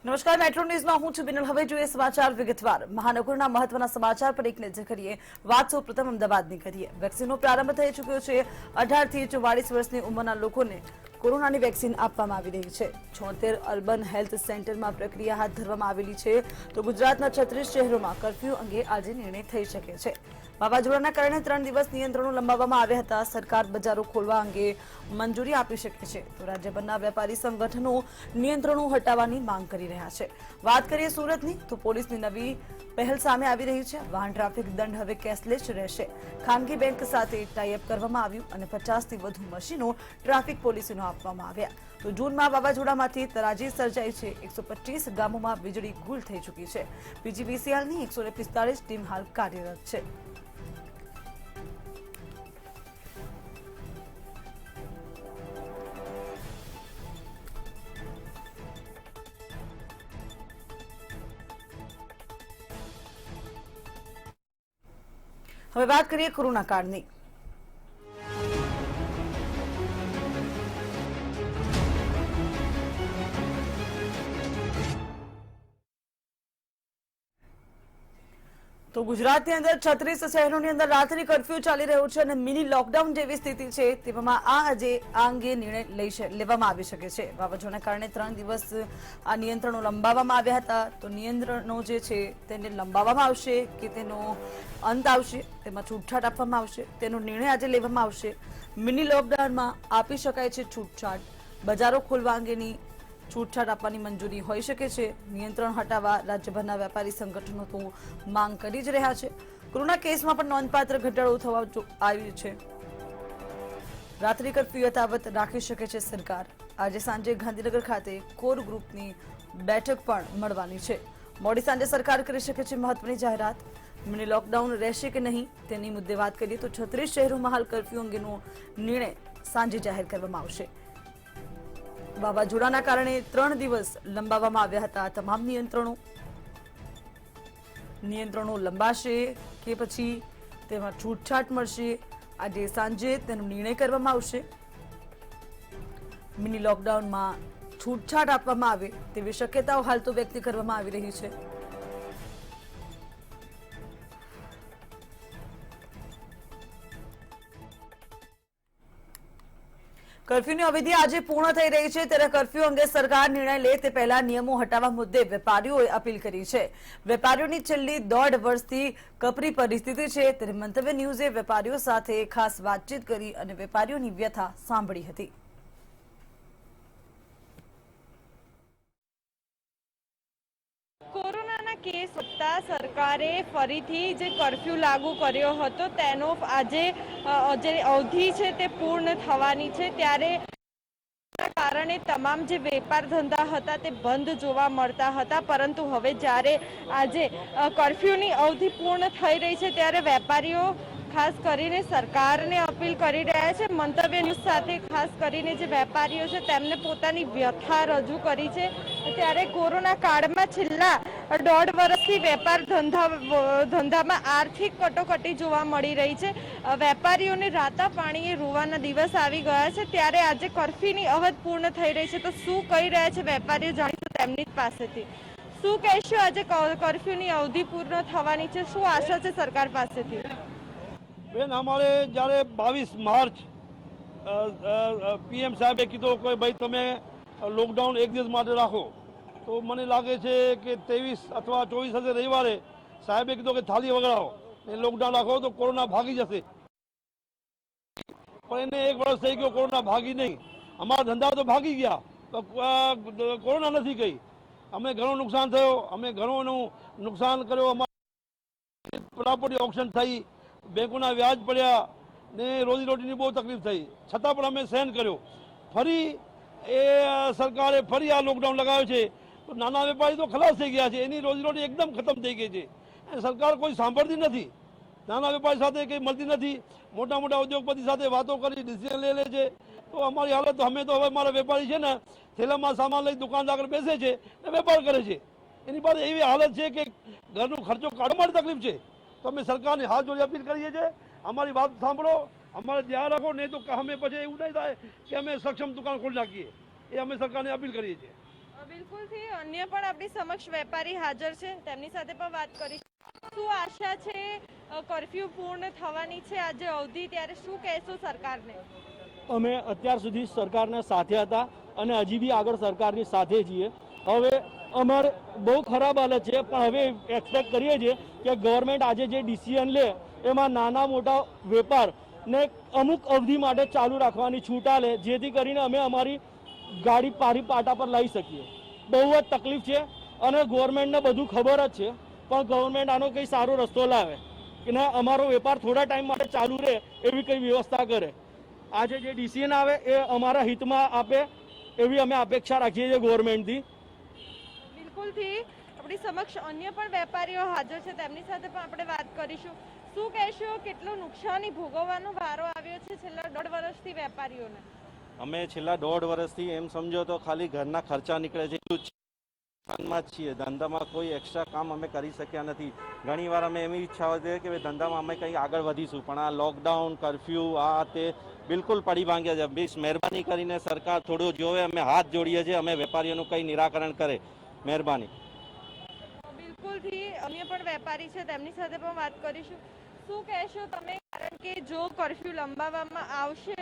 નમસ્કાર, મેટ્રો ન્યૂઝમાં હું છું બિનલ। હવે જોઈએ સમાચાર વિગતવાર। મહાનગરના મહત્વના સમાચાર પર એક નજર કરીએ। વાત સૌપ્રથમ અમદાવાદની કરીએ। વેક્સિનનો પ્રારંભ થઈ ચૂક્યો છે। 18 થી 44 વર્ષની ઉંમરના લોકોને કોરોનાની વેક્સિન આપવામાં આવી રહી છે। 76 અર્બન હેલ્થ સેન્ટરમાં પ્રક્રિયા હાથ ધરવામાં આવેલી છે। તો ગુજરાતના 36 શહેરોમાં કર્ફ્યુ અંગે આજે નિર્ણય થઈ શકે છે। વાવાઝોડાના કારણે 3 દિવસ નિયંત્રણો લંબાવવામાં આવ્યા હતા। સરકાર બજારો ખોલવા અંગે મંજૂરી આપી શકે છે, તો રાજ્યભરના વેપારી સંગઠનો નિયંત્રણો હટાવવાની માંગ કરી રહ્યા છે। વાત કરીએ સુરતની, તો પોલીસની નવી પહેલ સામે આવી રહી છે। વાહન ટ્રાફિક દંડ હવે કેશલેસ રહેશે। ખાનગી બેંક સાથે ટાઈઅપ કરવામાં આવ્યું અને 50 થી વધુ મશીનો ટ્રાફિક પોલીસને આપવામાં આવ્યા। તો જૂનમાં વાવાઝોડામાંથી તરાજી સર્જાઈ છે। 125 ગામોમાં વીજળી ગુલ થઈ ચૂકી છે। પીજીવીસીએલની 145 ટીમ હાલ કાર્યરત છે। હવે વાત કરીએ કોરોના કાળની। તો ગુજરાતની અંદર 36 શહેરોની અંદર રાત્રિ કર્ફ્યુ ચાલી રહ્યો છે અને મિની લોકડાઉન જેવી સ્થિતિ છે। તેવામાં આજે આ અંગે નિર્ણય લેવામાં આવી શકે છે। વાવાઝોડાના કારણે 3 દિવસ આ નિયંત્રણો લંબાવવામાં આવ્યા હતા। તો નિયંત્રણો જે છે તેને લંબાવવામાં આવશે કે તેનો અંત આવશે, તેમાં છૂટછાટ આપવામાં આવશે, તેનો નિર્ણય આજે લેવામાં આવશે। મિની લોકડાઉનમાં આપી શકાય છે છૂટછાટ। બજારો ખોલવા અંગેની છૂટછાટ આપવાની મંજૂરી હોઈ શકે છે। નિયંત્રણ હટાવવા રાજ્યભરના વેપારી સંગઠનો તો માંગ કરી જ રહ્યા છે। કોરોના કેસમાં પણ નોંધપાત્ર ઘટાડો થવા આવ્યો છે। રાત્રિ કર્ફ્યુ યથાવત રાખી શકે છે સરકાર। આજે સાંજે ગાંધીનગર ખાતે કોર ગ્રુપની બેઠક પણ મળવાની છે। મોડી સાંજે સરકાર કરી શકે છે મહત્વની જાહેરાત। મિની લોકડાઉન રહેશે કે નહીં તેની મુદ્દે વાત કરીએ તો 36 શહેરોમાં હાલ કર્ફ્યુ અંગેનો નિર્ણય સાંજે જાહેર કરવામાં આવશે। વાવાઝોડાના કારણે 3 દિવસ લંબાવવામાં આવ્યા હતા તમામ નિયંત્રણો લંબાશે કે પછી તેમાં છૂટછાટ મળશે, આજે સાંજે તેનો નિર્ણય કરવામાં આવશે। મિની લોકડાઉનમાં છૂટછાટ આપવામાં આવે તેવી શક્યતાઓ હાલ તો વ્યક્ત કરવામાં આવી રહી છે। કર્ફ્યુની અવધિ આજે પૂર્ણ થઈ રહી છે, ત્યારે કર્ફ્યુ અંગે સરકાર નિર્ણય લે તે પહેલા નિયમો હટાવવા મુદ્દે વેપારીઓએ અપીલ કરી છે। વેપારીઓની છેલ્લી 1.5 વર્ષથી કપરી પરિસ્થિતિ છે, ત્યારે મંતવ્ય ન્યૂઝે વેપારીઓ સાથે ખાસ વાતચીત કરી અને વેપારીઓની વ્યથા સાંભળી હતી। કોરોનાના કેસ વધતા સરકારે ફરીથી જે કર્ફ્યુ લાગુ કર્યો હતો તેનો આજે જે અવધિ છે તે પૂર્ણ થવાની છે। ત્યારે કારણે તમામ જે વેપાર ધંધા હતા તે બંધ જોવા મળતા હતા, પરંતુ હવે જ્યારે આજે કર્ફ્યુની અવધિ પૂર્ણ થઈ રહી છે ત્યારે વેપારીઓ ખાસ કરીને સરકારને અપીલ કરી રહ્યા છે। મંતવ્ય ન્યૂઝ સાથે ખાસ કરીને જે વેપારીઓ છે તેમને પોતાની વ્યથા રજૂ કરી છે। ત્યારે કોરોના કાળમાં છેલ્લા 1.5 વર્ષથી વેપાર ધંધામાં આર્થિક કટોકટી જોવા મળી રહી છે। વેપારીઓને રાતા પાણીએ રોવાના દિવસ આવી ગયા છે। ત્યારે આજે કર્ફ્યુની અવધિ પૂર્ણ થઈ રહી છે, તો શું કહી રહ્યા છે વેપારીઓ જાણીશું તેમની જ પાસેથી। શું કહેશો, આજે કર્ફ્યુની અવધિ પૂર્ણ થવાની છે, શું આશા છે સરકાર પાસેથી? બેન, અમારે જ્યારે 22 માર્ચ પીએમ સાહેબે કીધું કે ભાઈ તમે લોકડાઉન 1 દિવસ માટે રાખો, તો મને લાગે છે કે 23 અથવા 24 હશે રવિવારે સાહેબે કીધું કે થાળી વગાડો એ લોકડાઉન રાખો તો કોરોના ભાગી જશે। પણ એને 1 વર્ષ થઈ ગયો, કોરોના ભાગી નહીં। અમારા ધંધા તો ભાગી ગયા, તો કોરોના નથી ગઈ। અમે ઘણું નુકસાન થયો, અમે ઘણું નુકસાન કર્યો। અમારી પ્રોપર્ટી ઓક્શન થઈ, બેંકોના વ્યાજ પડ્યા ને રોજીરોટીની બહુ તકલીફ થઈ, છતાં પણ અમે સહન કર્યો। ફરી એ સરકારે ફરી આ લોકડાઉન લગાવ્યો છે, તો નાના વેપારી તો ખલાસ થઈ ગયા છે, એની રોજીરોટી એકદમ ખતમ થઈ ગઈ છે। સરકાર કોઈ સાંભળતી નથી, નાના વેપારી સાથે કંઈ મળતી નથી। મોટા મોટા ઉદ્યોગપતિ સાથે વાતો કરી ડિસિઝન લઈ લે છે। તો અમારી હાલત, અમે તો હવે મારા વેપારી છે ને થેલામાં સામાન લઈ દુકાન આગળ બેસે છે ને વેપાર કરે છે। એની પાસે એવી હાલત છે કે ઘરનો ખર્ચો કાઢવા માટે તકલીફ છે। તો અમે સરકારને હાથ જોડી અપીલ કરીએ છીએ, અમારી વાત સાંભળો, અમારે ધ્યાન રાખો, નહીં તો અમે પછી એવું નહીં થાય કે અમે સક્ષમ દુકાન ખોલી નાખીએ। એ અમે સરકારને અપીલ કરીએ છીએ। બિલકુલથી અન્ય પણ આપણી સમક્ષ વેપારી હાજર છે, તેમની સાથે પણ વાત કરીશું। શું આશા છે, કર્ફ્યુ પૂર્ણ થવાની છે આજે અવધિ, ત્યારે શું કહેશો સરકારને? અમે અત્યાર સુધી સરકારના સાથે હતા અને હજી બી આગળ સરકારની સાથે છીએ। હવે અમારે બહુ ખરાબ હાલત છે, પણ હવે એક્સપેક્ટ કરીએ છીએ કે ગવર્મેન્ટ આજે જે ડિસિઝન લે એમાં નાના મોટા વેપારને અમુક અવધિ માટે ચાલુ રાખવાની છૂટ આલે, જેથી કરીને અમે અમારી ગાડી પારી પાટા પર લાવી શકીએ। બહુ જ તકલીફ છે અને ગવર્મેન્ટને બધું ખબર જ છે, પણ ગવર્મેન્ટ આનો કંઈ સારો રસ્તો લાવે કે ના અમારો વેપાર થોડા ટાઈમ માટે ચાલુ રહે એવી કંઈ વ્યવસ્થા કરે। આજે જે ડિસિઝન આવે એ અમારા હિતમાં આપે એવી અમે અપેક્ષા રાખીએ છીએ ગવર્મેન્ટથી। બિલકુલથી આપણી સમક્ષ અન્ય પણ વેપારીઓ હાજર છે, તેમની સાથે પણ આપણે વાત કરીશું। શું કહેશો, કેટલું નુકસાની ભોગવવાનો વારો આવ્યો છે છેલ્લા 1.5 વર્ષથી વેપારીઓને? અમે છેલ્લા 1.5 વર્ષથી એમ સમજો તો ખાલી ઘરના ખર્ચા નીકળે છે એટલું જ ધંધામાં જ છીએ। ધંધામાં કોઈ એક્સ્ટ્રા કામ અમે કરી શક્યા નથી। ઘણીવાર અમે એવી ઈચ્છા હોય છે કે ભાઈ ધંધામાં અમે કંઈ આગળ વધીશું, પણ આ લોકડાઉન, કર્ફ્યુ, આ તે બિલકુલ પડી ભાંગ્યા છે। બસ મહેરબાની કરીને સરકાર થોડું જોવે, અમે હાથ જોડીએ છીએ, અમે વેપારીઓનું કંઈ નિરાકરણ કરે, મહેરબાની। બિલકુલથી અન્ય પણ વેપારી છે, તેમની સાથે પણ વાત કરીશું। શું કહેશો તમે, કારણ કે જો કર્ફ્યુ લંબાવવામાં આવશે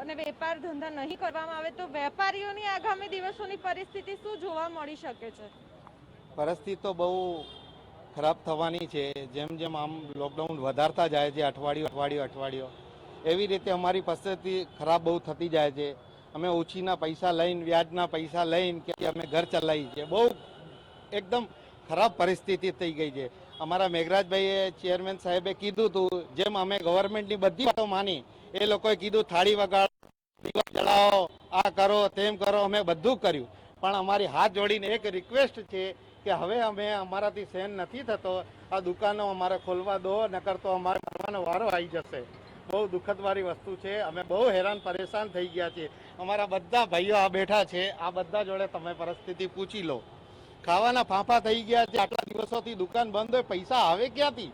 અને વેપાર ધંધા નહીં કરવામાં આવે તો વેપારીઓની આગામી દિવસોની પરિસ્થિતિ શું જોવા મળી શકે છે? પરિસ્થિતિ તો બહુ ખરાબ થવાની છે। જેમ જેમ આમ લોકડાઉન વધારતા જાય છે, અઠવાડિયું એવી રીતે અમારી પરિસ્થિતિ ખરાબ બહુ થતી જાય છે। અમે ઓછીના પૈસા લઈને, વ્યાજના પૈસા લઈને કે અમે ઘર ચલાવીએ છીએ। બહુ એકદમ ખરાબ પરિસ્થિતિ થઈ ગઈ છે। અમારા મેઘરાજભાઈએ, ચેરમેન સાહેબે કીધું હતું, જેમ અમે ગવર્મેન્ટની બધી વાતો માની, એ લોકોએ કીધું થાળી વગાડો, દીવા જલાવો, આ કરો, તેમ કરો, અમે બધું કર્યું। પણ અમારી હાથ જોડીને એક રિક્વેસ્ટ છે કે હવે અમે અમારાથી સહન નથી થતો, આ દુકાનો અમારે ખોલવા દો, નકર તો અમારે મરવાનો વારો આવી જશે। બહુ દુઃખદવાળી વસ્તુ છે। અમે બહુ હેરાન પરેશાન થઈ ગયા છીએ। અમારા બધા ભાઈઓ આ બેઠા છે, આ બધા જોડે તમે પરિસ્થિતિ પૂછી લો। ખાવાના ફાંફા થઈ ગયા છે। આટલા દિવસોથી દુકાન બંધ હોય, પૈસા આવે ક્યાંથી?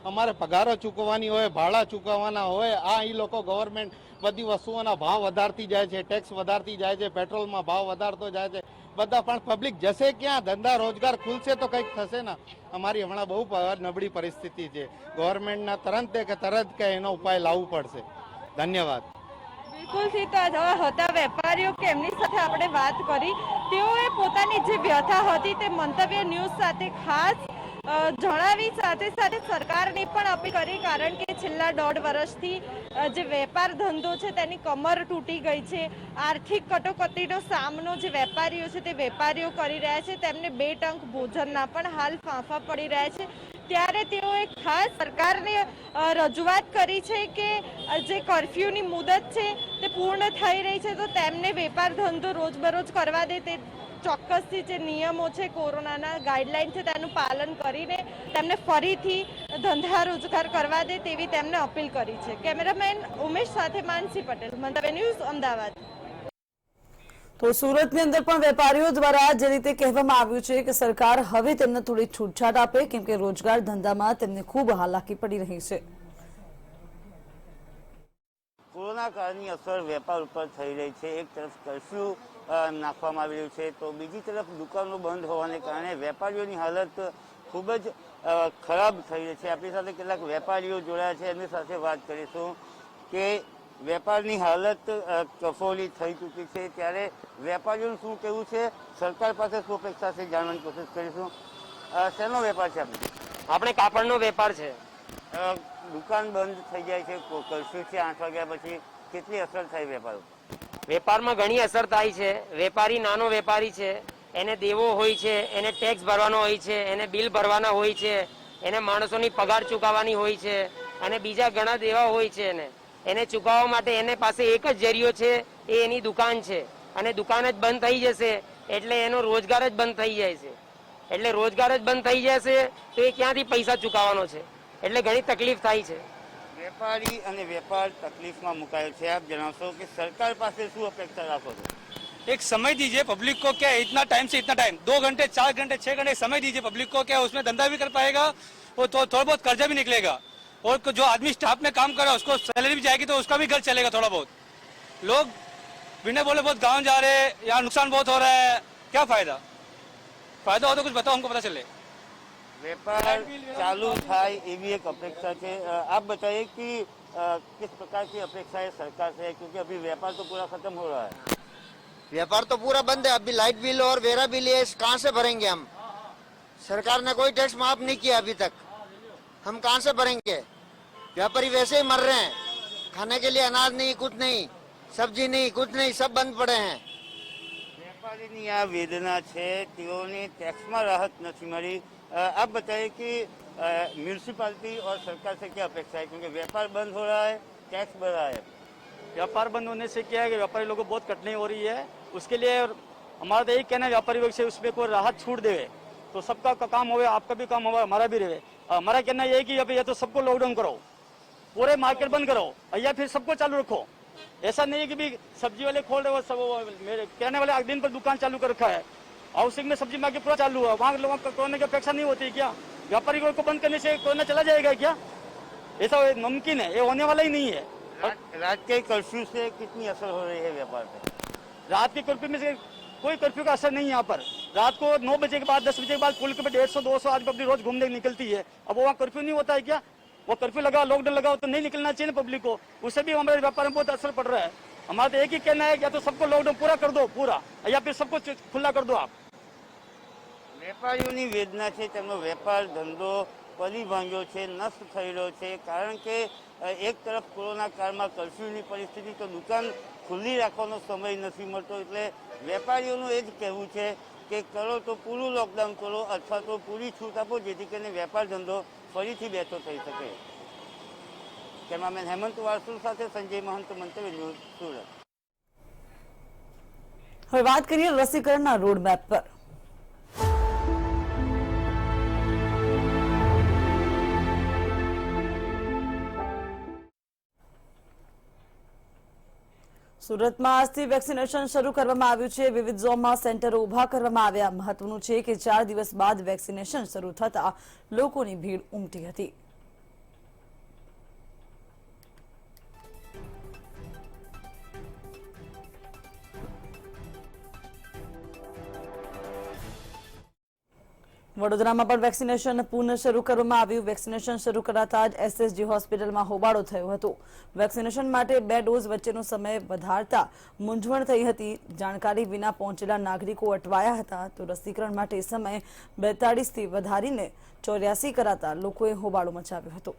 અમારે પગારો ચૂકવવાની હોય, ભાડા ચૂકવવાના હોય, આ એ લોકો ગવર્મેન્ટ બધી વસ્તુઓના ભાવ વધારતી જાય છે, ટેક્સ વધારતી જાય છે, પેટ્રોલમાં ભાવ વધારતો જાય છે બધા। પણ પબ્લિક જશે ક્યાં? ધંધા રોજગાર ખુલશે તો કંઈક થશે ને। અમારી હમણાં બહુ નબળી પરિસ્થિતિ છે। ગવર્મેન્ટના તરત કે એનો ઉપાય લાવવું પડશે। ધન્યવાદ। બિલકુલથી તો હતા વેપારીઓ કે એમની સાથે આપણે વાત કરી, તેઓએ પોતાની જે વ્યથા હતી તે મંતવ્ય ન્યૂઝ સાથે ખાસ જણાવી, સાથે સાથે સરકારની પણ અપીલ કરી, કારણ કે છેલ્લા 1.5 વર્ષથી જે વેપાર ધંધો છે તેની કમર તૂટી ગઈ છે। આર્થિક કટોકટીનો સામનો જે વેપારીઓ છે તે વેપારીઓ કરી રહ્યા છે, તેમને 2 ટંક ભોજનના પણ હાલ ફાંફા પડી રહ્યા છે। ત્યારે તેઓએ ખાસ સરકારને રજૂઆત કરી છે કે જે કર્ફ્યુની મુદત છે તે પૂર્ણ થઈ રહી છે તો તેમને વેપાર ધંધો રોજબરોજ કરવા દે, તે ચોક્કસથી જે નિયમો છે, કોરોનાના ગાઈડલાઈન છે તેનું પાલન કરીને તેમને ફરીથી ધંધા રોજગાર કરવા દે તેવી તેમને અપીલ કરી છે। કેમેરામેન ઉમેશ સાથે માનસી પટેલ, મંતવ્ય ન્યૂઝ, અમદાવાદ। તો સુરતની અંદર પણ વેપારીઓ દ્વારા જે રીતે કહેવામાં આવ્યું છે કે સરકાર હવે તેમને થોડી છૂટછાટ આપે, કેમ કે રોજગાર ધંધામાં તેમને ખૂબ હાલાકી પડી રહી છે। કોરોના કાળની અસર વેપાર ઉપર થઈ રહી છે। એક તરફ કર્ફ્યુ નાખવામાં આવી રહ્યું છે, તો બીજી તરફ દુકાનો બંધ હોવાને કારણે વેપારીઓની હાલત ખૂબ જ ખરાબ થઈ રહી છે। આપણી સાથે કેટલાક વેપારીઓ જોડાયા છે, એમની સાથે વાત કરીશું કે વેપારની હાલત કફોલી થઈ ચૂકી છે, ત્યારે વેપારીઓનું શું કહેવું છે, સરકાર પાસે શું અપેક્ષા છે, જાણવાની કોશિશ કરીશું। શેનો વેપાર છે આપણે? આપણે કાપડનો વેપાર છે। દુકાન બંધ થઈ જાય છે, કર્ફ્યુ છે 8 વાગ્યા પછી, કેટલી અસર થાય વેપાર? વેપારમાં ઘણી અસર થાય છે। વેપારી નાનો વેપારી છે, એને દેવો હોય છે, એને ટેક્સ ભરવાનો હોય છે, એને બિલ ભરવાના હોય છે, એને માણસોની પગાર ચૂકવવાની હોય છે, અને બીજા ઘણા દેવા હોય છે। એને ચૂકવવા માટે એને પાસે એક જ જરિયો છે, એ એની દુકાન છે, અને દુકાન જ બંધ થઈ જશે એટલે એનો રોજગાર જ બંધ થઈ જાય છે। એટલે રોજગાર જ બંધ થઈ જશે તો એ ક્યાંથી પૈસા ચૂકવવાનો છે? એટલે ઘણી તકલીફ થાય છે। વેપારી અને વેપાર તકલીફમાં મુકાયો છે। આપ જણાવશો કે सरकार પાસે શું અપેક્ષા રાખો છો? एक समय दीजिए पब्लिक को, क्या इतना टाइम से इतना टाइम, 2 घंटे 4 घंटे 6 घंटे समय दीजिए पब्लिक को, क्या उसमें धंधा भी कर पाएगा और थोड़ा बहुत कर्जा भी निकलेगा, और जो आदमी स्टाफ में काम कर रहा है उसको सैलरी भी जाएगी तो उसका भी घर चलेगा थोड़ा बहुत। लोग बिना बोले बहुत गाँव जा रहे हैं, यहाँ नुकसान बहुत हो रहा है, क्या फायदा फायदा हो तो कुछ बताओ, हमको पता चले। व्यापार चालू થાય એવી એક અપેક્ષા છે। आप बताइए कि किस प्रकार की अपेक्षा है सरकार से, क्योंकि अभी व्यापार तो पूरा खत्म हो रहा है। व्यापार तो पूरा बंद है, अभी लाइट बिल और वेरा बिल ये कहाँ से भरेंगे हम? सरकार ने कोई टैक्स माफ नहीं किया अभी तक, हम कहाँ से भरेंगे? व्यापारी वैसे ही मर रहे हैं, खाने के लिए अनाज नहीं, कुछ नहीं, सब्जी नहीं, कुछ नहीं, सब बंद पड़े हैं। વેપારીની આ વેદના છે, તેઓને ટેક્સમાં રાહત નથી મળી। आप बताइए कि म्यूनसिपालिटी और सरकार से क्या अपेक्षा है, क्योंकि व्यापार बंद हो रहा है, टैक्स बढ़ रहा है। व्यापार बंद होने से क्या है कि व्यापारी लोगों को बहुत कठिनाई हो रही है। उसके लिए हमारा तो यही कहना है व्यापारी वर्ग से उसमें कोई राहत छूट देवे तो सबका काम होवे, आपका भी काम होगा, हमारा भी रहे। हमारा कहना यही कि अभी या तो सबको लॉकडाउन करो, पूरे मार्केट बंद करो, या फिर सबको चालू रखो। ऐसा नहीं है कि भी सब्जी वाले खोल रहे हो, सब मेरे कहने वाले दिन पर दुकान चालू कर रखा है, हाउसिंग में सब्जी मार्केट पूरा चालू है, वहाँ लोगों को कोरोना की अपेक्षा नहीं होती क्या? व्यापारी को बंद करने से कोरोना चला जाएगा क्या? ऐसा मुमकिन है? ये होने वाला ही नहीं है। रात के कर्फ्यू से कितनी असर हो रही है व्यापार पे? रात के कर्फ्यू में से कोई कर्फ्यू का असर नहीं है यहाँ पर। रात को 9 बजे के बाद 10 बजे के बाद पुल के पे 150-200 आदमी अपनी रोज घूमने निकलती है। अब वहाँ कर्फ्यू नहीं होता है क्या? वो कर्फ्यू लगा, लॉकडाउन लगाओ तो नहीं निकलना चाहिए ना पब्लिक को, उससे भी हमारे व्यापार में बहुत असर पड़ रहा है। हमारा तो एक ही कहना है, या तो सबको लॉकडाउन पूरा कर दो पूरा, या फिर सबको खुला कर दो आप। વેપારીઓની વેદના છે, તેમનો વેપાર ધંધો પડી ભાંગ્યો છે, નષ્ટ થઈ રહ્યો છે, કારણ કે એક તરફ કોરોના કાળમાં કર્ફ્યુની પરિસ્થિતિ, તો દુકાન ખુલ્લી રાખવાનો સમય નથી મળતો, એટલે વેપારીઓનું એ જ કહેવું છે કે કરો તો પૂરું લોકડાઉન કરો અથવા તો પૂરી છૂટ આપો, જેથી કરીને વેપાર ધંધો ફરીથી બેઠો થઈ શકે। કેમેરામેન હેમંત વારસુલ સાથે સંજય મહંત, મંતવ્ય ન્યૂઝ, સુરત। હવે વાત કરીએ રસીકરણના રોડમેપ પર। સુરતમાં આજથી વેક્સિનેશન શરૂ કરવામાં આવ્યું છે। વિવિધ ઝોનમાં સેન્ટરો ઉભા કરવામાં આવ્યા। મહત્વનું છે કે 4 દિવસ બાદ વેક્સિનેશન શરૂ થતા લોકોની ભીડ ઉમટી હતી। વડોદરામાં પણ વેક્સિનેશન પુનઃ શરૂ કરવામાં આવ્યું। વેક્સિનેશન શરૂ કરાતા જ એસએસજી હોસ્પિટલમાં હોબાળો થયો હતો। વેક્સિનેશન માટે 2 ડોઝ વચ્ચેનો સમય વધારતા મૂંઝવણ થઈ હતી। જાણકારી વિના પહોંચેલા નાગરિકો અટવાયા હતા, તો રસીકરણ માટે સમય 42 થી વધારીને 84 કરાતા લોકોએ હોબાળો મચાવ્યો હતો।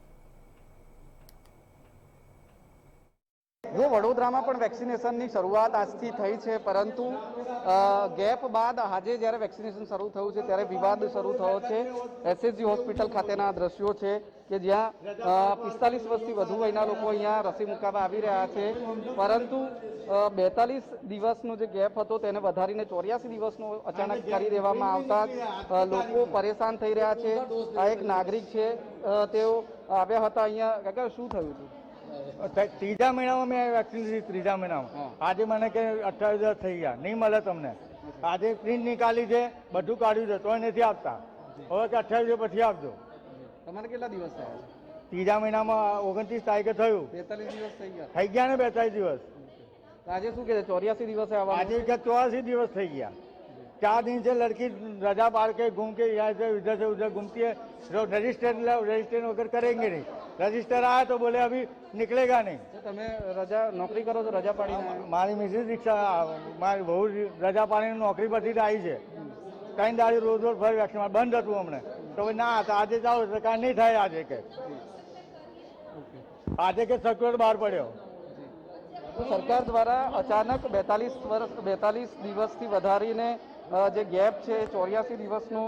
જો વડોદરામાં પણ વેક્સિનેશનની શરૂઆત આજથી થઈ છે, પરંતુ ગેપ બાદ આજે જ્યારે વેક્સિનેશન શરૂ થયું છે ત્યારે વિવાદ શરૂ થયો છે। એસએસજી હોસ્પિટલ ખાતેના દ્રશ્યો છે કે જ્યાં 45 વર્ષથી વધુ વયના લોકો અહીંયા રસી મુકાવવા આવી રહ્યા છે, પરંતુ 42 દિવસનો જે ગેપ હતો તેને વધારીને 84 દિવસનો અચાનક કરી દેવામાં આવતા લોકો પરેશાન થઈ રહ્યા છે। આ એક નાગરિક છે, તેઓ આવ્યા હતા અહીંયા। કાકા, શું થયું હતું? ત્રીજા મહિનામાં મેં વેક્સિન લીધી, ત્રીજા મહિનામાં। આજે મને કે 28 દિવસ થઈ ગયા, નહીં મળે તમને। આજે પ્રિન્ટ નીકાળી છે, બધું કાઢ્યું છે, તોય નથી આપતા। હવે કે 28 દિવસ પછી આપજો। તમારે કેટલા દિવસ થયા છે? ત્રીજા મહિનામાં 29 તારીખે થયું। 43 દિવસ થઈ ગયા ને 42 દિવસ। આજે શું કહે છે? 84 દિવસે આવવાનું? આજે કે 84 દિવस થઈ ગયા। 4 दिन से लड़की रजा पार के घूम के यहाँ से इधर से उधर घूमती है। रजिस्ट्रेशन वगैरह करेंगे नहीं। रजिस्टर आया तो बोले अभी निकलेगा नहीं। તમે રજા નોકરી કરો છો, રજા પાડીને? મારી મિસિસ રિક્ષા, મારી બહુ રજા પાડીને નોકરી પરથી આવી છે। 3 દાડી રોજ ફરી વેક્સિન બંધ હતું હમણાં, તો ના હતા। આજે જાઓ એટલે કાંઈ નહીં થાય। આજે કે સર્ક્યુલર બહાર પડ્યો। સરકાર દ્વારા અચાનક 42 દિવસથી વધારીને જે ગેપ છે 84 દિવસનો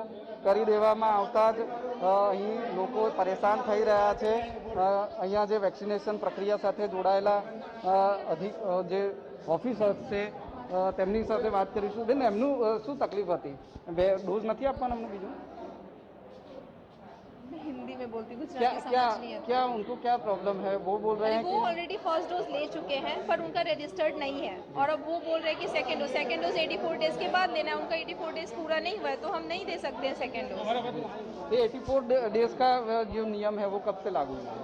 કરી દેવામાં આવતા જ અહીં લોકો પરેશાન થઈ રહ્યા છે। અહીંયા જે વેક્સિનેશન પ્રક્રિયા સાથે જોડાયેલા જે ઓફિસર્સ છે તેમની સાથે વાત કરીશું। બેન, એમનું શું તકલીફ હતી? ડોઝ નથી આપવાનો અમને બીજું? हिंदी में बोलती हूँ, क्या गुजराती क्या समझ नहीं आता। क्या उनको क्या प्रॉब्लम है? वो बोल रहे हैं वो कि ऑलरेडी फर्स्ट डोज ले चुके हैं, पर उनका रजिस्टर्ड नहीं है, और अब वो बोल रहे हैं कि सेकंड डोज 84 डेज के बाद लेना है। उनका 84 डेज पूरा नहीं हुआ है, तो हम नहीं दे सकते हैं सेकंड डोज। ये 84 डेज का जो नियम है वो कब से लागू हुआ?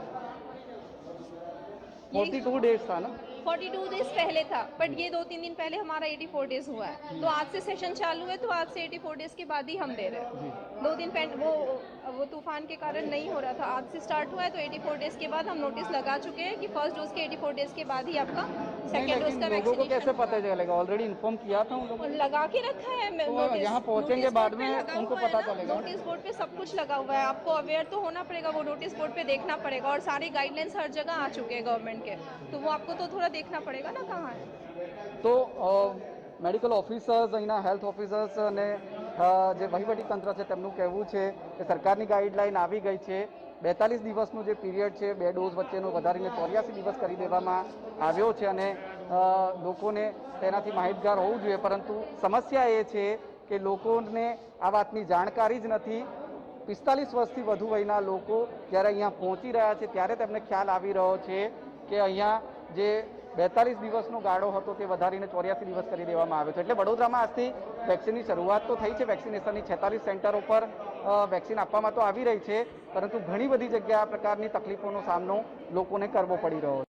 42 डेज था ना? 42 डेज पहले था, बट ये 2-3 दिन पहले हमारा 84 डेज हुआ है। तो आज से सेशन चालू है, तो आज से 84 डेज के बाद ही हम दे रहे हैं। 2 दिन पहले वो तूफान के कारण नहीं हो रहा था, आज से स्टार्ट हुआ है, तो 84 डेज के बाद हम नोटिस लगा चुके हैं कि फर्स्ट डोज के 84 डेज के बाद ही आपका सेकेंड डोज का लोगों को कैसे वैक्सीनेशन पता चलेगा? ऑलरेडी इन्फॉर्म किया था उन लोगों लगा के रखा है। तो यहाँ पहुँचेंगे बाद में उनको पता चलेगा। नोटिस बोर्ड पे सब कुछ लगा हुआ है, आपको अवेयर तो होना पड़ेगा, वो नोटिस बोर्ड पे देखना पड़ेगा, और सारे गाइडलाइंस हर जगह आ चुके हैं गवर्नमेंट के, तो वो आपको तो थोड़ा देखना पड़ेगा ना कहाँ है। तो મેડિકલ ઓફિસર્સ, અહીંના હેલ્થ ઓફિસર્સ અને જે વહીવટી તંત્ર છે તેમનું કહેવું છે કે સરકારની ગાઈડલાઈન આવી ગઈ છે। 42 દિવસનું જે પીરિયડ છે 2 ડોઝ વચ્ચેનો વધારીને 84 દિવસ કરી દેવામાં આવ્યો છે અને લોકોને તેનાથી માહિતગાર હોવું જોઈએ, પરંતુ સમસ્યા એ છે કે લોકોને આ વાતની જાણકારી જ નથી। 45 વર્ષથી વધુ વયના લોકો જ્યારે અહીંયા પહોંચી રહ્યા છે ત્યારે તેમને ખ્યાલ આવી રહ્યો છે કે અહીંયા જે 42 દિવસનો ગાળો હતો તે વધારીને 84 દિવસ કરી દેવામાં આવ્યો છે। એટલે વડોદરામાં આજથી વેક્સિનની શરૂઆત તો થઈ છે। વેક્સિનેશનની 46 સેન્ટરો પર વેક્સિન આપવામાં તો આવી રહી છે, પરંતુ ઘણી બધી જગ્યાએ આ પ્રકારની તકલીફોનો સામનો લોકોને કરવો પડી રહ્યો છે।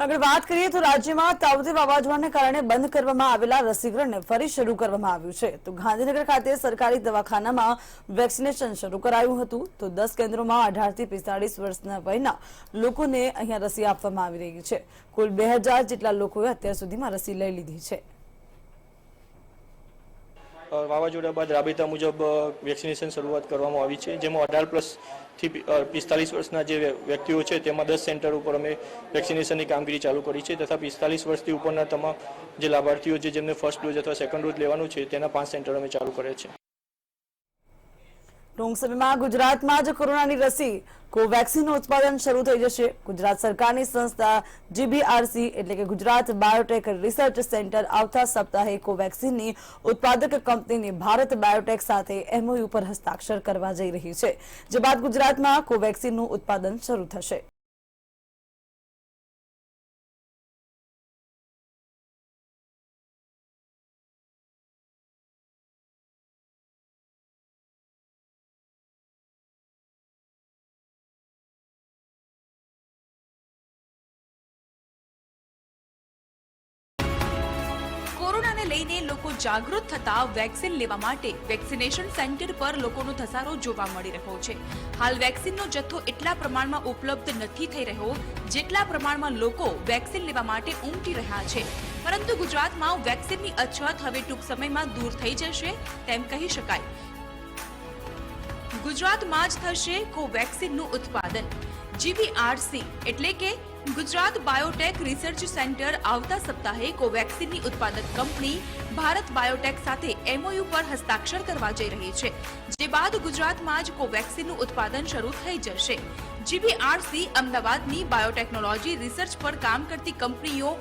આગળ વાત કરીએ તો રાજ્યમાં તાઉતે વાવાઝોડાને કારણે બંધ કરવામાં આવેલા રસીકરણને ફરી શરૂ કરવામાં આવ્યું છે। તો ગાંધીનગર ખાતે સરકારી દવાખાનામાં વેક્સિનેશન શરૂ કરાયું હતું। તો 10 કેન્દ્રોમાં 18 થી 45 વર્ષના વયના લોકોને અહીંયા રસી આપવામાં આવી રહી છે। કુલ 2000 જેટલા લોકોએ અત્યાર સુધીમાં રસી લઈ લીધી છે। વાવાઝોડા બાદ રાબેતા મુજબ વેક્સિનેશન શરૂઆત કરવામાં આવી છે, જેમાં 18+ થી 45 વર્ષના જે વ્યક્તિઓ છે તેમાં 10 સેન્ટર ઉપર અમે વેક્સિનેશનની કામગીરી ચાલુ કરી છે, તથા 45 વર્ષથી ઉપરના તમામ જે લાભાર્થીઓ છે જેમને ફર્સ્ટ ડોઝ અથવા સેકન્ડ ડોઝ લેવાનું છે તેના 5 સેન્ટર અમે ચાલુ કર્યા છે। ટૂંક સમયમાં ગુજરાતમાં જ કોરોનાની રસી કોવેક્સિનનું ઉત્પાદન શરૂ થઈ જશે। ગુજરાત સરકારની સંસ્થા જીબીઆરસી એટલે કે ગુજરાત બાયોટેક રિસર્ચ સેન્ટર આવતા સપ્તાહે કોવેક્સિનની ઉત્પાદક કંપનીની ભારત બાયોટેક સાથે એમઓયુ પર હસ્તાક્ષર કરવા જઈ રહી છે, જે બાદ ગુજરાતમાં કોવેક્સિનનું ઉત્પાદન શરૂ થશે। કોરોનાને લઈને લોકો જાગૃત થતા વેક્સિન લેવા માટે વેક્સિનેશન સેન્ટર પર લોકોનો ધસારો જોવા મળી રહ્યો છે। હાલ વેક્સિનનો જથ્થો એટલા પ્રમાણમાં ઉપલબ્ધ નથી થઈ રહ્યો જેટલા પ્રમાણમાં લોકો વેક્સિન લેવા માટે ઉમટી રહ્યા છે, પરંતુ ગુજરાતમાં વેક્સિનની અછત હવે ટૂંક સમયમાં દૂર થઈ જશે તેમ કહી શકાય। ગુજરાતમાં જ થશે કોવેક્સિનનું ઉત્પાદન। જીબીઆરસી એટલે કે ગુજરાત બાયોટેક રિસર્ચ સેન્ટર આવતા સપ્તાહે કોવેક્સિનની ઉત્પાદક કંપની ભારત બાયોટેક સાથે એમઓયુ પર હસ્તાક્ષર કરવા જઈ રહી છે, જે બાદ ગુજરાતમાં જ કોવેક્સિનનું ઉત્પાદન શરૂ થઈ જશે। જીબીઆરસી અમદાવાદની બાયોટેકનોલોજી રિસર્ચ પર કામ કરતી કંપનીઓ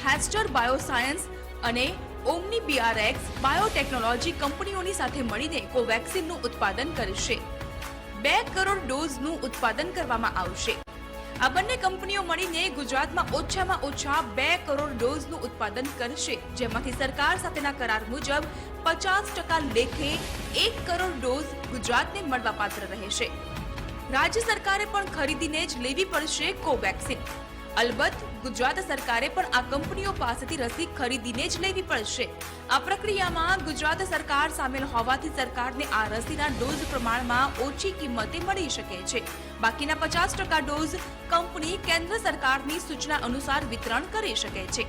હેસ્ટર બાયોસાયન્સ અને ઓમની બીઆરએક્સ બાયોટેકનોલોજી કંપનીઓની સાથે મળીને કોવેક્સિનનું ઉત્પાદન કરશે। 2 કરોડ ડોઝનું ઉત્પાદન કરવામાં આવશે। આ બંને કંપનીઓ મળીને ગુજરાતમાં ઓછામાં ઓછા 2 કરોડ ડોઝનું ઉત્પાદન કરશે, જેમાંથી સરકાર સાથેના કરાર મુજબ 50% લેખે 1 કરોડ ડોઝ ગુજરાતને મળવાપાત્ર રહેશે। રાજ્ય સરકારે પણ ખરીદીને જ લેવી પડશે કોવેક્સિન। અલબત્ત ગુજરાત સરકારે પણ આ કંપનીઓ પાસેથી રસી ખરીદીને જ લેવી પડશે। આ પ્રક્રિયામાં ગુજરાત સરકાર સામેલ હોવાથી સરકારને આ રસીના ડોઝ પ્રમાણમાં ઓછી કિંમતે મળી શકે છે। બાકીના 50% ડોઝ કંપની કેન્દ્ર સરકારની સૂચના અનુસાર વિતરણ કરી શકે છે।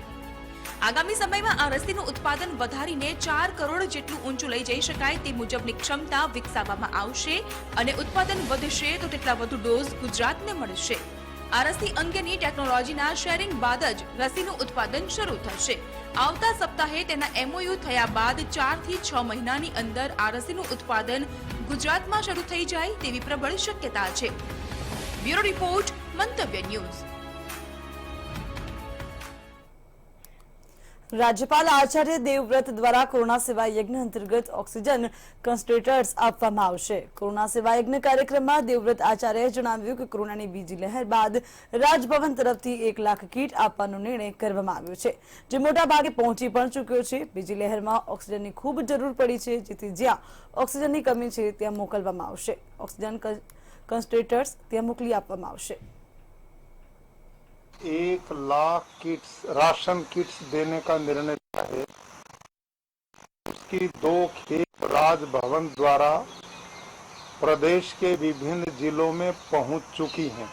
આગામી સમયમાં આ રસીનું ઉત્પાદન વધારીને 4 કરોડ જેટલું ઊંચું લઈ જઈ શકાય તે મુજબની ક્ષમતા વિકસાવવામાં આવશે અને ઉત્પાદન વધશે તો તેટલા વધુ ડોઝ ગુજરાતને મળશે। આ રસી અંગેની ટેકનોલોજીના શેરિંગ બાદ જ રસીનું ઉત્પાદન શરૂ થશે। આવતા સપ્તાહે તેના એમઓયુ થયા બાદ 4 થી 6 મહિનાની અંદર આ રસીનું ઉત્પાદન ગુજરાતમાં શરૂ થઈ જાય તેવી પ્રબળ શક્યતા છે। બ્યુરો રિપોર્ટ, મંતવ્ય ન્યૂઝ। રાજ્યપાલ આચાર્ય દેવવ્રત દ્વારા કોરોના સેવા યજ્ઞ અંતર્ગત ઓક્સિજન કન્સન્ટ્રેટર્સ આપવામાં આવશે। કોરોના સેવા યજ્ઞ કાર્યક્રમમાં દેવવ્રત આચાર્યએ જણાવ્યું કે કોરોનાની બીજી લહેર બાદ રાજભવન તરફથી 1 લાખ કીટ આપવાનો નિર્ણય કરવામાં આવ્યો છે, જે મોટા ભાગે પહોંચી પણ ચૂક્યો છે। બીજી લહેરમાં ઓક્સિજનની ખૂબ જરૂર પડી છે, જેથી જ્યાં ઓક્સિજનની કમી છે ત્યાં મોકલવામાં આવશે। ઓક્સિજન કન્સન્ટ્રેટર્સ ત્યાં મોકલી આપવામાં આવશે। 1 लाख किट्स राशन किट्स देने का निर्णय लिया है। उसकी 2 खेप राजभवन द्वारा प्रदेश के विभिन्न जिलों में पहुंच चुकी हैं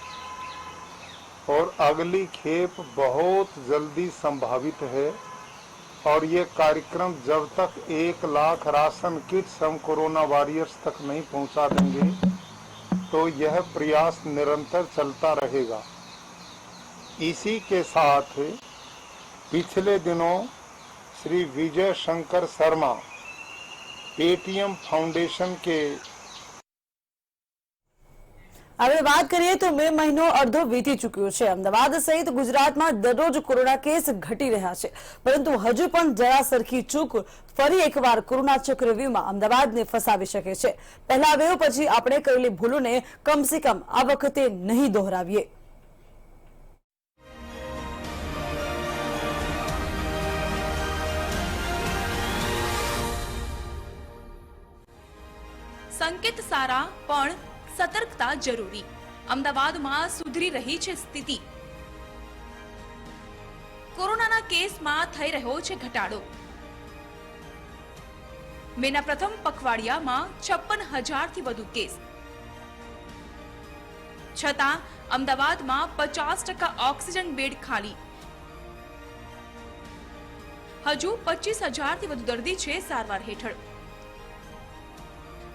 और अगली खेप बहुत जल्दी संभावित है। और ये कार्यक्रम जब तक 1 लाख राशन किट्स हम कोरोना वॉरियर्स तक नहीं पहुंचा देंगे तो यह प्रयास निरंतर चलता रहेगा। इसी के साथ पिछले दिनों श्री विजय शंकर शर्मा पेटीएम फाउंडेशन के હવે વાત કરીએ તો મે મહિનો અડધો વીતી ચૂક્યો છે। અમદાવાદ સહિત ગુજરાતમાં દરરોજ કોરોના કેસ ઘટી રહ્યા છે, પરંતુ હજુ પણ જરા સરખી ચૂક ફરી એકવાર કોરોના ચક્રવ્યૂહમાં અમદાવાદને ફસાવી શકે છે। પહેલા વેવ પછી આપણે કરેલી ભૂલોને કમસે કમ આ વખતે નહીં દોહરાવીએ। સંકેત સારા પણ સતર્કતા જરૂરી। અમદાવાદમાં સુધરી રહી છે સ્થિતિ। કોરોનાના કેસમાં થઈ રહ્યો છે ઘટાડો। મેના પ્રથમ પખવાડિયામાં 56,000 થી વધુ કેસ, છતાં અમદાવાદમાં 50% ઓક્સિજન બેડ ખાલી। હજુ 25,000 થી વધુ દર્દી છે સારવાર હેઠળ।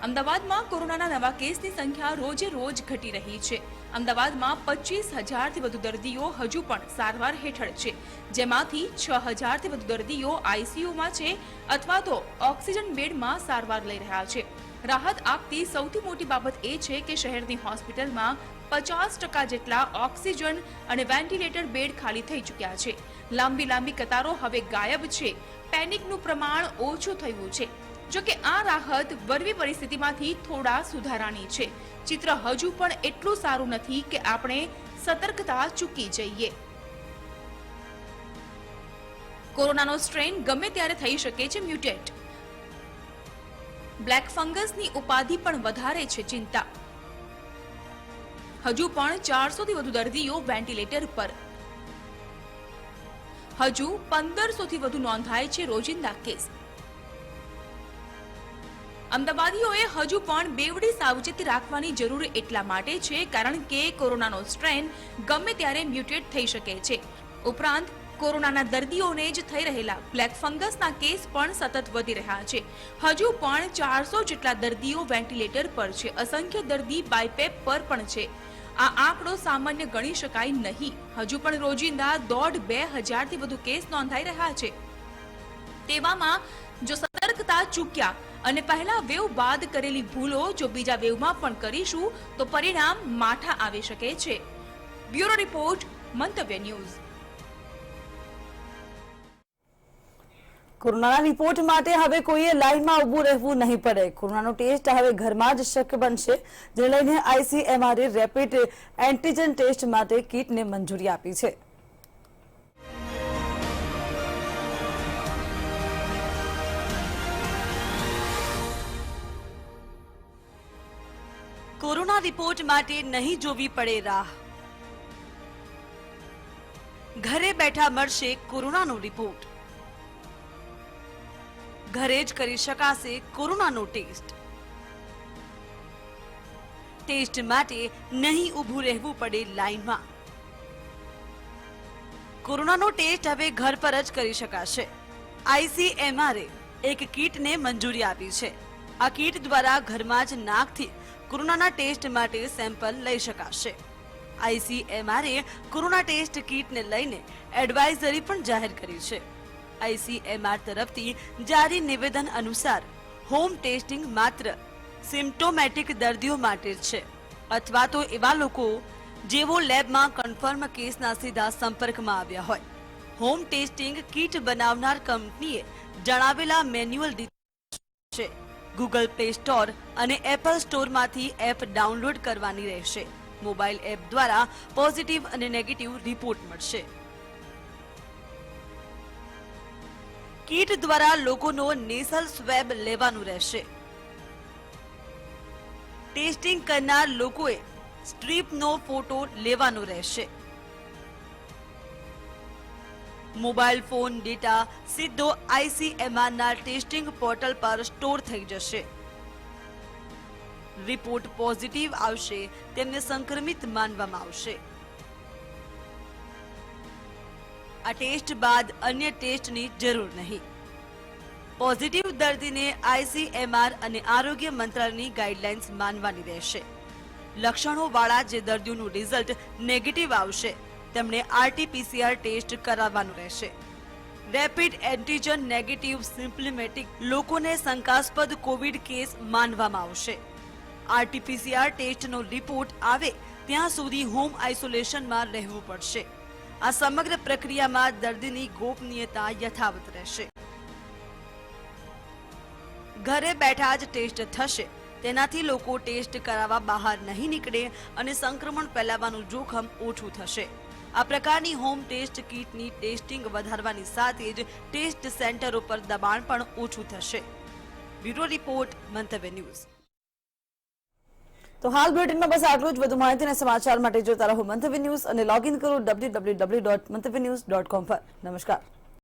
અમદાવાદમાં કોરોનાના નવા કેસની સંખ્યા રોજે રોજ ઘટી રહી છે। અમદાવાદમાં 25,000 થી વધુ દર્દીઓ હજુ પણ સારવાર હેઠળ છે, જેમાંથી 6,000 થી વધુ દર્દીઓ આઈસીયુમાં છે અથવા તો ઓક્સિજન બેડમાં સારવાર લઈ રહ્યા છે। રાહત આપતી સૌથી મોટી બાબત એ છે કે શહેરની હોસ્પિટલમાં 50% જેટલા ઓક્સિજન અને વેન્ટિલેટર બેડ ખાલી થઈ ચૂક્યા છે। લાંબી કતારો હવે ગાયબ છે। પેનિકનું પ્રમાણ ઓછું થયું છે। જો કે આ રાહત વરવી પરિસ્થિતિમાંથી થોડા સુધારાની છે। ચિત્ર હજુ પણ એટલું સારું નથી કે આપણે સતર્કતા ચૂકી જઈએ। કોરોનાનો સ્ટ્રેન ગમે ત્યારે થઈ શકે છે મ્યુટેટ। બ્લેક ફંગસની ઉપાધિ પણ વધારે છે ચિંતા। હજુ પણ 400 થી વધુ દર્દીઓ વેન્ટિલેટર પર। હજુ 1500 થી વધુ નોંધાય છે રોજિંદા કેસ। અમદાવાદીઓએ હજુ પણ બેવડી સાવચેતી રાખવાની જરૂર એટલા માટે છે કારણ કે કોરોનાનો સ્ટ્રેન ગમે ત્યારે મ્યુટેટ થઈ શકે છે। ઉપરાંત કોરોનાના દર્દીઓને જ થઈ રહેલા બ્લેક ફંગસના કેસ પણ સતત વધી રહ્યા છે। હજુ પણ 400 જેટલા દર્દીઓ વેન્ટિલેટર પર છે। અસંખ્ય દર્દી બાયપેપ પર પણ છે। આ આંકડો સામાન્ય ગણી શકાય નહીં। હજુ પણ રોજિંદા 1,500 થી વધુ કેસ નોંધાઈ રહ્યા છે। તેવામાં જો સતર્કતા ચૂક્યા અને પહેલા વેવ બાદ કરેલી ભૂલો જો બીજા વેવમાં પણ કરીશું તો પરિણામ માઠા આવી શકે છે। બ્યુરો રિપોર્ટ, મંતવ્ય ન્યૂઝ। કોરોનાના રિપોર્ટ માટે હવે કોઈએ લાઇનમાં ઊભું રહેવું નહીં પડે। કોરોનાનો ટેસ્ટ હવે ઘરમાં જ શક્ય બનશે, જેને લઈને આઈસીએમઆરએ રેપિડ એન્ટીજન ટેસ્ટ માટે કીટને મંજૂરી આપી છે। કોરોના રિપોર્ટ માટે નહીં જોવી પડે રાહ। ઘરે બેઠા મળશે કોરોનાનો રિપોર્ટ। ઘરે જ કરી શકાશે કોરોનાનો ટેસ્ટ। ટેસ્ટ માટે નહીં ઊભું રહેવું પડે લાઇનમાં। કોરોનાનો ટેસ્ટ હવે ઘર પર જ કરી શકાશે। આઈસીએમઆરએ એક કીટને મંજૂરી આપી છે। આ કીટ દ્વારા ઘરમાં જ નાકથી કોરોનાના ટેસ્ટ માટે સેમ્પલ લઈ શકાશે। આઈસીએમઆરએ કોરોના ટેસ્ટ કીટને લઈને એડવાઇઝરી પણ જાહેર કરી છે। આઈસીએમઆર તરફથી જારી નિવેદન અનુસાર હોમ ટેસ્ટિંગ માત્ર સિમ્પ્ટોમેટિક દર્દીઓ માટે છે અથવા તો એવા લોકો જેવો લેબમાં કન્ફર્મ કેસના સીધા સંપર્કમાં આવ્યા હોય। હોમ ટેસ્ટિંગ કીટ બનાવનાર કંપનીએ જણાવેલા મેન્યુઅલ છે। ગૂગલ પ્લે સ્ટોર અને એપલ સ્ટોરમાંથી એપ ડાઉનલોડ કરવાની રહેશે। મોબાઈલ એપ દ્વારા પોઝિટિવ અને નેગેટિવ રિપોર્ટ મળશે। કીટ દ્વારા લોકોનો નેસલ સ્વેબ લેવાનું રહેશે। ટેસ્ટિંગ કરનાર લોકોએ સ્ટ્રીપનો ફોટો લેવાનો રહેશે। મોબાઈલ ફોન ડેટા સીધો ICMRના ટેસ્ટિંગ પોર્ટલ પર સ્ટોર થઈ જશે. રિપોર્ટ પોઝિટિવ આવશે તેમને સંક્રમિત માનવામાં આવશે. આ ટેસ્ટ બાદ અન્ય ટેસ્ટની જરૂર નહીં. પોઝિટિવ દર્દીને ICMR અને આરોગ્ય મંત્રાલયની ગાઈડલાઇન્સ માનવાની રહેશે. લક્ષણોવાળા જે દર્દીઓનું રિઝલ્ટ નેગેટિવ આવશે તેમણે RT-PCR ટેસ્ટ કરાવવાનું રહેશે. રેપિડ એન્ટીજન નેગેટિવ સિમ્પ્ટમેટિક લોકોને શંકાસ્પદ કોવિડ કેસ માનવામાં આવશે. RT-PCR ટેસ્ટનો રિપોર્ટ આવે ત્યાં સુધી હોમ આઇસોલેશનમાં રહેવું પડશે. આ સમગ્ર પ્રક્રિયામાં દર્દીની ગોપનીયતા યથાવત રહેશે. ઘરે બેઠા જ ટેસ્ટ થશે તેનાથી લોકો ટેસ્ટ કરાવવા બહાર નહીં નીકળે અને સંક્રમણ ફેલાવાનું જોખમ ઓછું થશે. આ પ્રકારની હોમ ટેસ્ટ કીટની ટેસ્ટિંગ વધારવાની સાથે જ ટેસ્ટ સેન્ટરો પર દબાણ પણ ઓછું થશે. બ્યુરો રિપોર્ટ, મંતવ્ય ન્યૂઝ. તો હાલ બુલેટિનમાં બસ આટલું જ. વધુ માહિતી અને સમાચાર માટે જોતા રહો મંતવ્ય ન્યૂઝ અને લોગ ઇન કરો www.mantavynews.com પર. નમસ્કાર.